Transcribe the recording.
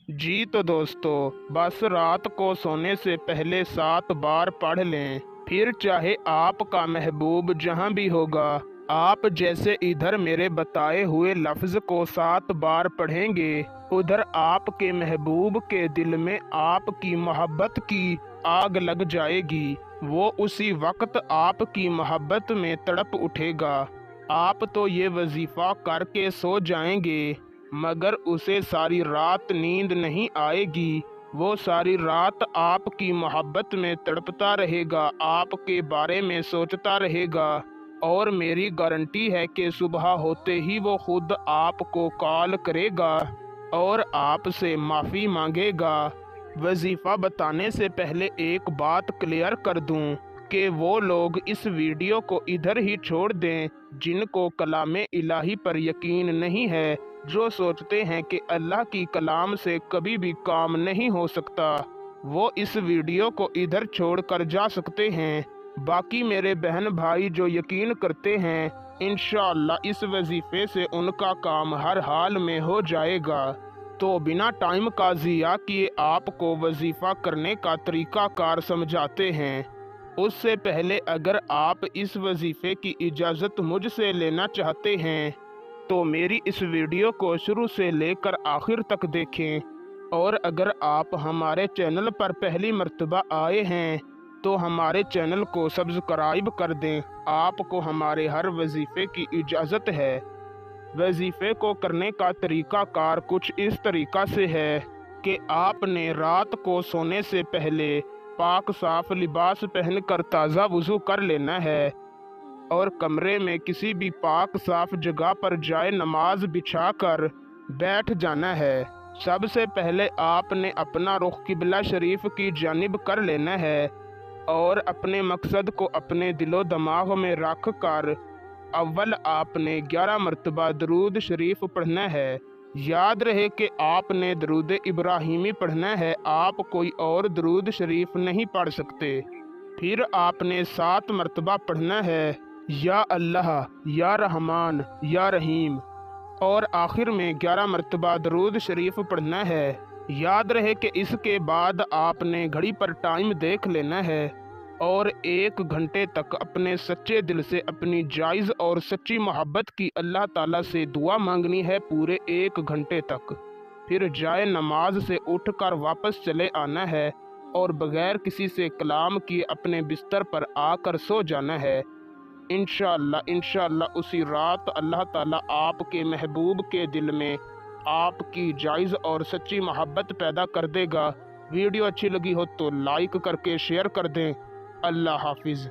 जी तो दोस्तों, बस रात को सोने से पहले 7 बार पढ़ लें। फिर चाहे आपका महबूब जहाँ भी होगा, आप जैसे इधर मेरे बताए हुए लफ्ज़ को 7 बार पढ़ेंगे, उधर आपके महबूब के दिल में आपकी मोहब्बत की आग लग जाएगी। वो उसी वक्त आपकी मोहब्बत में तड़प उठेगा। आप तो ये वजीफ़ा करके सो जाएंगे, मगर उसे सारी रात नींद नहीं आएगी। वो सारी रात आपकी मोहब्बत में तड़पता रहेगा, आपके बारे में सोचता रहेगा। और मेरी गारंटी है कि सुबह होते ही वो खुद आपको कॉल करेगा और आपसे माफ़ी मांगेगा। वजीफ़ा बताने से पहले एक बात क्लियर कर दूं कि वो लोग इस वीडियो को इधर ही छोड़ दें जिनको कलामे इलाही पर यकीन नहीं है, जो सोचते हैं कि अल्लाह की कलाम से कभी भी काम नहीं हो सकता। वो इस वीडियो को इधर छोड़ कर जा सकते हैं। बाकी मेरे बहन भाई जो यकीन करते हैं, इंशाअल्लाह इस वजीफे से उनका काम हर हाल में हो जाएगा। तो बिना टाइम का ज़िया किए आपको वजीफ़ा करने का तरीक़ाकार समझाते हैं। उससे पहले अगर आप इस वजीफ़े की इजाज़त मुझसे लेना चाहते हैं तो मेरी इस वीडियो को शुरू से लेकर आखिर तक देखें। और अगर आप हमारे चैनल पर पहली मर्तबा आए हैं तो हमारे चैनल को सब्सक्राइब कर दें। आपको हमारे हर वजीफ़े की इजाज़त है। वजीफ़े को करने का तरीक़ाकार कुछ इस तरीक़ा से है कि आपने रात को सोने से पहले पाक साफ़ लिबास पहनकर ताज़ा वज़ू कर लेना है और कमरे में किसी भी पाक साफ जगह पर जाए नमाज बिछाकर बैठ जाना है। सबसे पहले आपने अपना रुख किबला शरीफ की जानिब कर लेना है और अपने मकसद को अपने दिलो दिमाग में रख कर अव्वल आपने 11 मरतबा दरूद शरीफ पढ़ना है। याद रहे कि आपने दरूद इब्राहिमी पढ़ना है, आप कोई और दरूद शरीफ नहीं पढ़ सकते। फिर आपने 7 मरतबा पढ़ना है या अल्लाह, या रहमान, या रहीम। और आखिर में 11 मरतबा दरूद शरीफ पढ़ना है। याद रहे कि इसके बाद आपने घड़ी पर टाइम देख लेना है और 1 घंटे तक अपने सच्चे दिल से अपनी जायज़ और सच्ची मोहब्बत की अल्लाह ताला से दुआ मांगनी है पूरे 1 घंटे तक। फिर जाए नमाज से उठकर वापस चले आना है और बग़ैर किसी से कलाम किए अपने बिस्तर पर आकर सो जाना है। इंशाअल्लाह उसी रात अल्लाह ताला आपके महबूब के दिल में आपकी जायज़ और सच्ची मोहब्बत पैदा कर देगा। वीडियो अच्छी लगी हो तो लाइक करके शेयर कर दें। अल्लाह हाफिज़।